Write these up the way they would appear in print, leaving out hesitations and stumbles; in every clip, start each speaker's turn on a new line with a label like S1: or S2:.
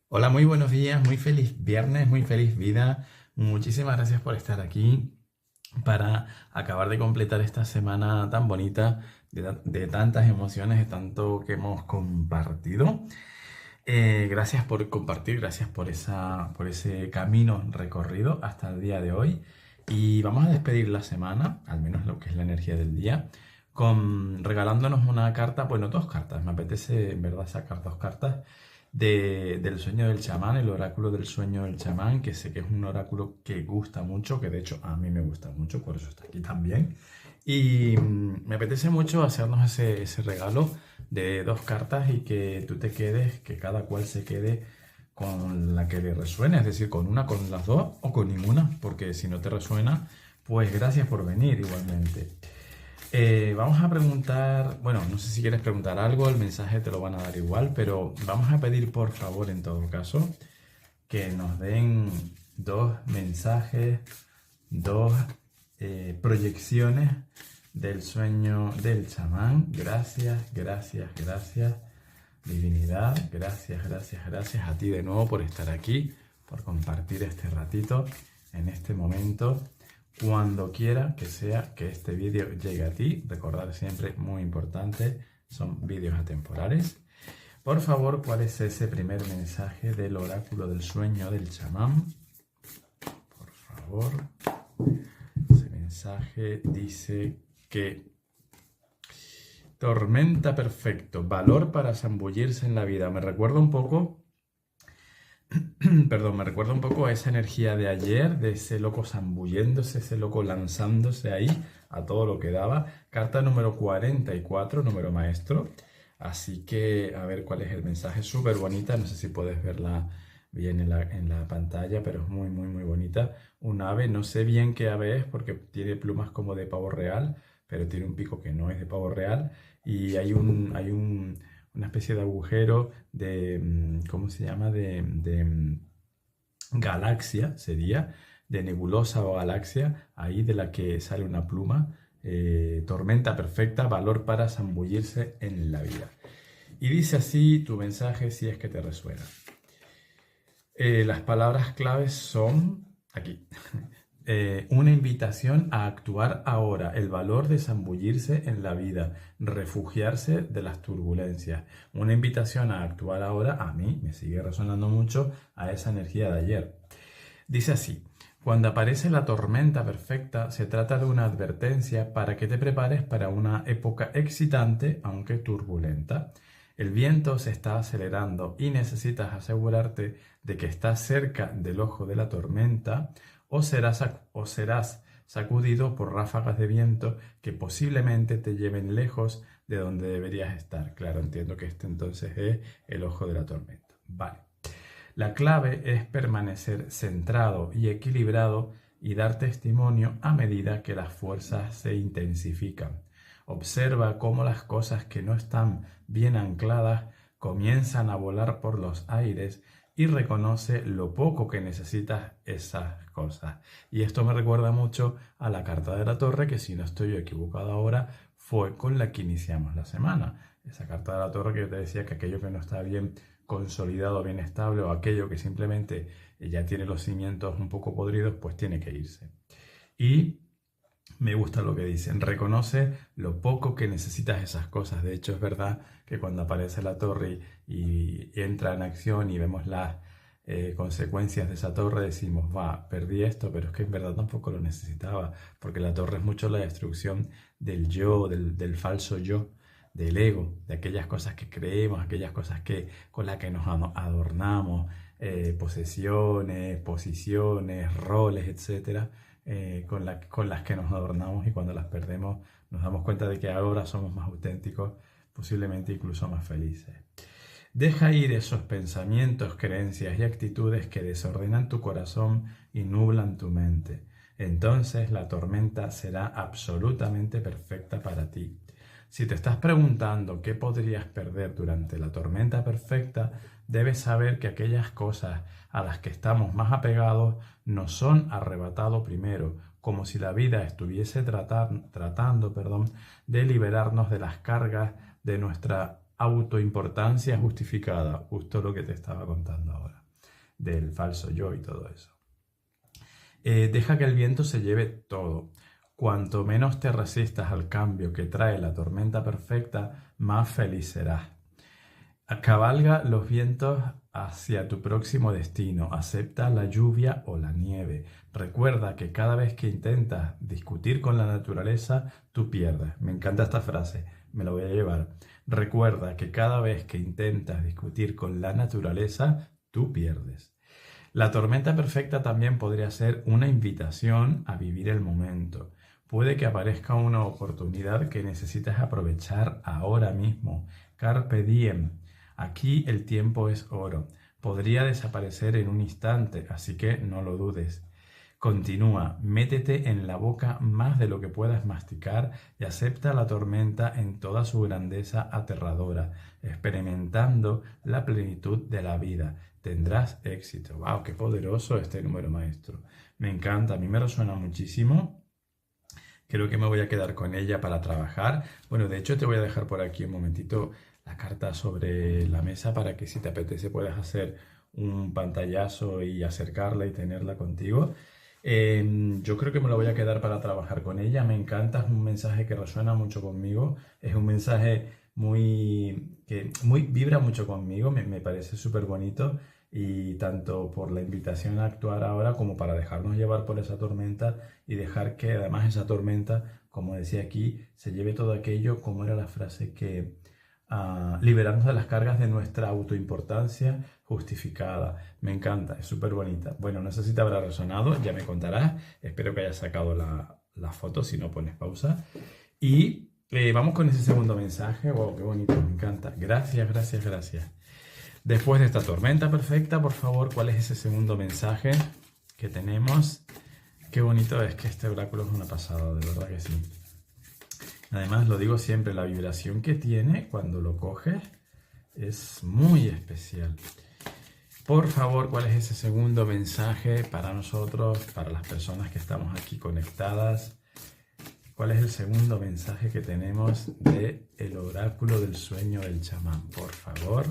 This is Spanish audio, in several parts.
S1: Hola, muy buenos días, muy feliz viernes, muy feliz vida. Muchísimas gracias por estar aquí para acabar de completar esta semana tan bonita, de tantas emociones, de tanto que hemos compartido. Gracias por compartir, gracias por ese camino recorrido hasta el día de hoy. Y vamos a despedir la semana, al menos lo que es la energía del día, regalándonos una carta, bueno, dos cartas. Me apetece en verdad sacar dos cartas del sueño del chamán, el oráculo del sueño del chamán, que sé que es un oráculo que gusta mucho, que de hecho a mí me gusta mucho, por eso está aquí también. Y me apetece mucho hacernos ese regalo de dos cartas y que tú te quedes, que cada cual se quede con la que le resuene, es decir, con una, con las dos o con ninguna, porque si no te resuena, pues gracias por venir igualmente. Vamos a preguntar, bueno, no sé si quieres preguntar algo, el mensaje te lo van a dar igual, pero vamos a pedir por favor en todo caso que nos den dos mensajes, dos proyecciones del sueño del chamán. Gracias, gracias, gracias, divinidad. Gracias, gracias, gracias a ti de nuevo por estar aquí, por compartir este ratito en este momento. Cuando quiera que sea que este vídeo llegue a ti, recordar siempre, muy importante, son vídeos atemporales. Por favor, ¿cuál es ese primer mensaje del oráculo del sueño del chamán? Por favor, ese mensaje dice que tormenta perfecto, valor para zambullirse en la vida. Me recuerda un poco, perdón, me recuerda un poco a esa energía de ayer, de ese loco zambulléndose, ese loco lanzándose ahí a todo lo que daba. Carta número 44, número maestro. Así que a ver cuál es el mensaje. Súper bonita, no sé si puedes verla bien en la pantalla, pero es muy, muy, muy bonita. Un ave, no sé bien qué ave es porque tiene plumas como de pavo real, pero tiene un pico que no es de pavo real. Y una especie de agujero de, ¿cómo se llama? De galaxia, sería, de nebulosa o galaxia, ahí de la que sale una pluma. Tormenta perfecta, valor para zambullirse en la vida. Y dice así tu mensaje si es que te resuena. Las palabras claves son, aquí, una invitación a actuar ahora, el valor de zambullirse en la vida, refugiarse de las turbulencias. Una invitación a actuar ahora, a mí me sigue resonando mucho a esa energía de ayer. Dice así, cuando aparece la tormenta perfecta, se trata de una advertencia para que te prepares para una época excitante, aunque turbulenta. El viento se está acelerando y necesitas asegurarte de que estás cerca del ojo de la tormenta o serás sacudido por ráfagas de viento que posiblemente te lleven lejos de donde deberías estar. Claro, entiendo que este entonces es el ojo de la tormenta. Vale. La clave es permanecer centrado y equilibrado y dar testimonio a medida que las fuerzas se intensifican. Observa cómo las cosas que no están bien ancladas comienzan a volar por los aires y reconoce lo poco que necesitas esas cosas. Y esto me recuerda mucho a la carta de la torre, que si no estoy equivocado ahora, fue con la que iniciamos la semana. Esa carta de la torre que yo te decía que aquello que no está bien consolidado, bien estable, o aquello que simplemente ya tiene los cimientos un poco podridos, pues tiene que irse. Y me gusta lo que dicen, reconoce lo poco que necesitas esas cosas. De hecho, es verdad que cuando aparece la torre y entra en acción y vemos las consecuencias de esa torre, decimos, va, perdí esto, pero es que en verdad tampoco lo necesitaba, porque la torre es mucho la destrucción del yo, del falso yo, del ego, de aquellas cosas que creemos, aquellas cosas con las que nos adornamos, posesiones, posiciones, roles, etcétera, con las que nos adornamos, y cuando las perdemos nos damos cuenta de que ahora somos más auténticos, posiblemente incluso más felices. Deja ir esos pensamientos, creencias y actitudes que desordenan tu corazón y nublan tu mente. Entonces la tormenta será absolutamente perfecta para ti. Si te estás preguntando qué podrías perder durante la tormenta perfecta, debes saber que aquellas cosas a las que estamos más apegados nos son arrebatado primero, como si la vida estuviese tratando de liberarnos de las cargas de nuestra autoimportancia justificada, justo lo que te estaba contando ahora, del falso yo y todo eso. Deja que el viento se lleve todo. Cuanto menos te resistas al cambio que trae la tormenta perfecta, más feliz serás. Cabalga los vientos hacia tu próximo destino. Acepta la lluvia o la nieve. Recuerda que cada vez que intentas discutir con la naturaleza, tú pierdes. Me encanta esta frase, me la voy a llevar. Recuerda que cada vez que intentas discutir con la naturaleza, tú pierdes. La tormenta perfecta también podría ser una invitación a vivir el momento. Puede que aparezca una oportunidad que necesitas aprovechar ahora mismo. Carpe diem. Aquí el tiempo es oro. Podría desaparecer en un instante, así que no lo dudes. Continúa, métete en la boca más de lo que puedas masticar y acepta la tormenta en toda su grandeza aterradora, experimentando la plenitud de la vida. Tendrás éxito. ¡Wow! ¡Qué poderoso este número maestro! Me encanta, a mí me resuena muchísimo. Creo que me voy a quedar con ella para trabajar. Bueno, de hecho te voy a dejar por aquí un momentito la carta sobre la mesa para que si te apetece puedas hacer un pantallazo y acercarla y tenerla contigo. Yo creo que me lo voy a quedar para trabajar con ella. Me encanta, es un mensaje que resuena mucho conmigo. Es un mensaje que vibra mucho conmigo, me parece súper bonito. Y tanto por la invitación a actuar ahora como para dejarnos llevar por esa tormenta y dejar que además esa tormenta, como decía aquí, se lleve todo aquello, como era la frase que liberarnos de las cargas de nuestra autoimportancia justificada. Me encanta, es súper bonita. Bueno, no sé si te habrá resonado, ya me contarás. Espero que hayas sacado la foto, si no pones pausa. Y vamos con ese segundo mensaje. Wow, qué bonito, me encanta. Gracias, gracias, gracias. Después de esta tormenta perfecta, por favor, ¿cuál es ese segundo mensaje que tenemos? Qué bonito es que este oráculo es una pasada, de verdad que sí. Además, lo digo siempre, la vibración que tiene cuando lo coges es muy especial. Por favor, ¿cuál es ese segundo mensaje para nosotros, para las personas que estamos aquí conectadas? ¿Cuál es el segundo mensaje que tenemos del oráculo del sueño del chamán? Por favor.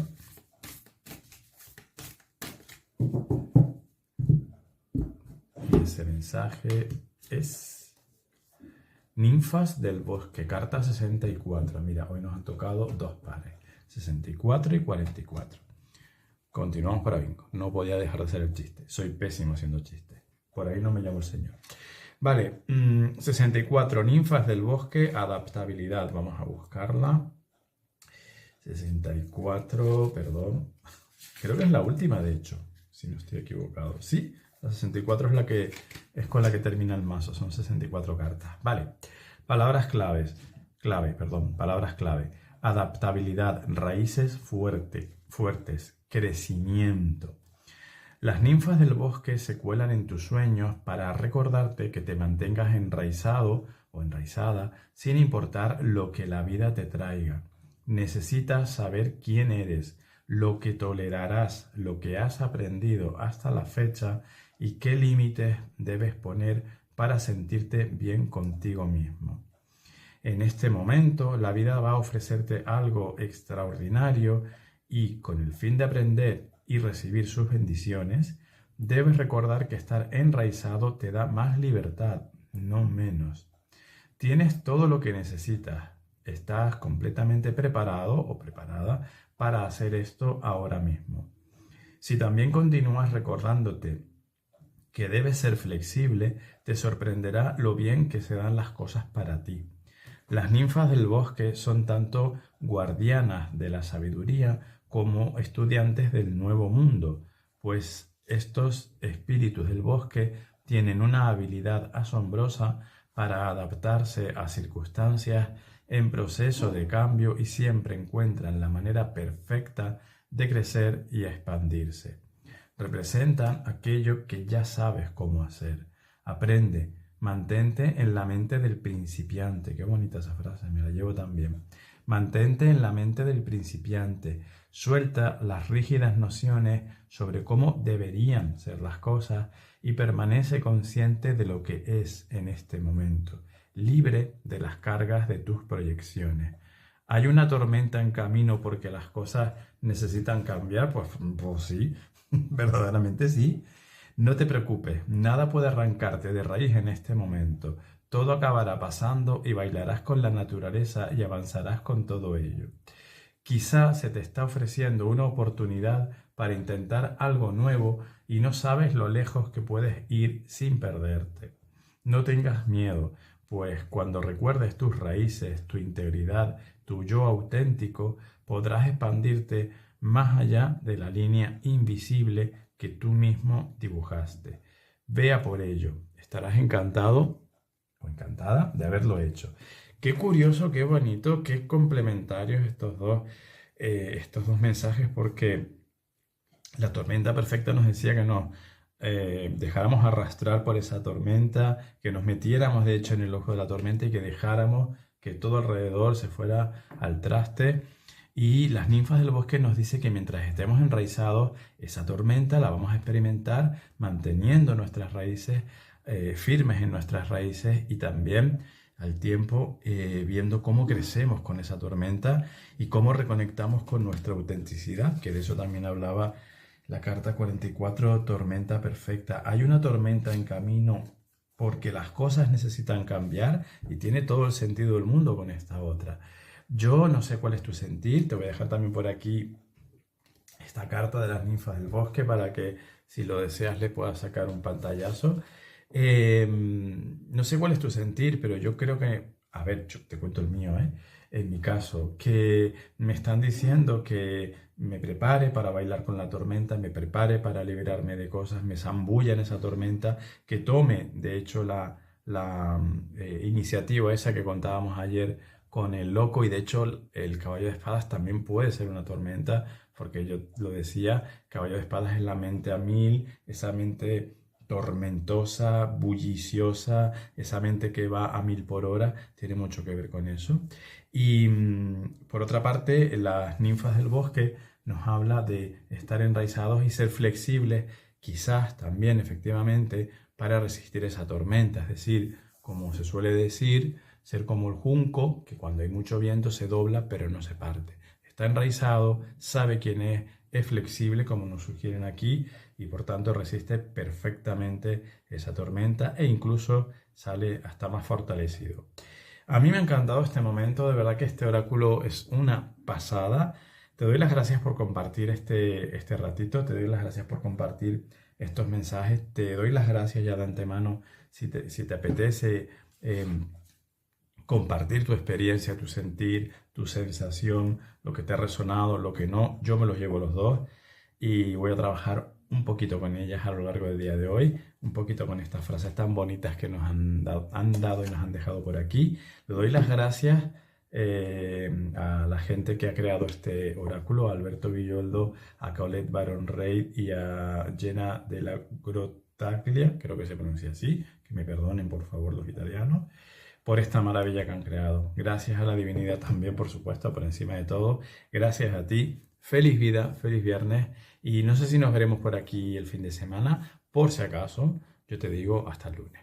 S1: Y ese mensaje es Ninfas del Bosque, carta 64. Mira, hoy nos han tocado dos pares, 64 y 44. Continuamos para bingo. No podía dejar de hacer el chiste. Soy pésimo haciendo chistes. Por ahí no me llamo el señor. Vale, 64, Ninfas del Bosque, adaptabilidad. Vamos a buscarla. 64, perdón. Creo que es la última, de hecho, si no estoy equivocado. Sí, la 64 es con la que termina el mazo. Son 64 cartas. Vale, palabras claves. Palabras clave. Adaptabilidad, raíces fuertes, crecimiento. Las ninfas del bosque se cuelan en tus sueños para recordarte que te mantengas enraizado o enraizada sin importar lo que la vida te traiga. Necesitas saber quién eres, lo que tolerarás, lo que has aprendido hasta la fecha y qué límites debes poner para sentirte bien contigo mismo. En este momento, la vida va a ofrecerte algo extraordinario y con el fin de aprender y recibir sus bendiciones, debes recordar que estar enraizado te da más libertad, no menos. Tienes todo lo que necesitas. Estás completamente preparado o preparada para hacer esto ahora mismo. Si también continúas recordándote que debes ser flexible, te sorprenderá lo bien que se dan las cosas para ti. Las ninfas del bosque son tanto guardianas de la sabiduría como estudiantes del nuevo mundo, pues estos espíritus del bosque tienen una habilidad asombrosa para adaptarse a circunstancias en proceso de cambio y siempre encuentran la manera perfecta de crecer y expandirse. Representan aquello que ya sabes cómo hacer. Aprende, mantente en la mente del principiante. Qué bonita esa frase, me la llevo también. Mantente en la mente del principiante. Suelta las rígidas nociones sobre cómo deberían ser las cosas y permanece consciente de lo que es en este momento, libre de las cargas de tus proyecciones. ¿Hay una tormenta en camino porque las cosas necesitan cambiar? Pues sí, verdaderamente sí. No te preocupes, nada puede arrancarte de raíz en este momento. Todo acabará pasando y bailarás con la naturaleza y avanzarás con todo ello. Quizá se te está ofreciendo una oportunidad para intentar algo nuevo y no sabes lo lejos que puedes ir sin perderte. No tengas miedo, pues cuando recuerdes tus raíces, tu integridad, tu yo auténtico, podrás expandirte más allá de la línea invisible que tú mismo dibujaste. Vea por ello, estarás encantado o encantada de haberlo hecho. Qué curioso, qué bonito, qué complementarios estos dos mensajes, porque la tormenta perfecta nos decía que nos dejáramos arrastrar por esa tormenta, que nos metiéramos de hecho en el ojo de la tormenta y que dejáramos que todo alrededor se fuera al traste. Y las ninfas del bosque nos dice que mientras estemos enraizados, esa tormenta la vamos a experimentar manteniendo nuestras raíces firmes en nuestras raíces y también al tiempo viendo cómo crecemos con esa tormenta y cómo reconectamos con nuestra autenticidad, que de eso también hablaba la carta 44, tormenta perfecta. Hay una tormenta en camino porque las cosas necesitan cambiar y tiene todo el sentido del mundo con esta otra. Yo no sé cuál es tu sentir, te voy a dejar también por aquí esta carta de las ninfas del bosque para que si lo deseas le puedas sacar un pantallazo. No sé cuál es tu sentir, pero yo creo que, a ver, yo te cuento el mío, en mi caso, que me están diciendo que me prepare para bailar con la tormenta, me prepare para liberarme de cosas, me zambulla en esa tormenta, que tome, de hecho, la iniciativa esa que contábamos ayer con el loco, y de hecho el caballo de espadas también puede ser una tormenta, porque yo lo decía, caballo de espadas es la mente a mil, esa mente tormentosa, bulliciosa, esa mente que va a 1000 por hora, tiene mucho que ver con eso. Y por otra parte, las ninfas del bosque nos habla de estar enraizados y ser flexibles, quizás también efectivamente para resistir esa tormenta, es decir, como se suele decir, ser como el junco, que cuando hay mucho viento se dobla pero no se parte. Está enraizado, sabe quién es flexible como nos sugieren aquí y por tanto resiste perfectamente esa tormenta e incluso sale hasta más fortalecido. A mí me ha encantado este momento, de verdad que este oráculo es una pasada. Te doy las gracias por compartir este ratito, te doy las gracias por compartir estos mensajes, te doy las gracias ya de antemano si te apetece compartir tu experiencia, tu sentir, tu sensación, lo que te ha resonado, lo que no. Yo me los llevo los dos y voy a trabajar un poquito con ellas a lo largo del día de hoy, un poquito con estas frases tan bonitas que nos han dado y nos han dejado por aquí. Le doy las gracias a la gente que ha creado este oráculo, a Alberto Villoldo, a Colette Baron Reid y a Jenna de la Grottaglia, creo que se pronuncia así, que me perdonen por favor los italianos, por esta maravilla que han creado. Gracias a la divinidad también, por supuesto, por encima de todo. Gracias a ti. Feliz vida, feliz viernes. Y no sé si nos veremos por aquí el fin de semana. Por si acaso, yo te digo hasta el lunes.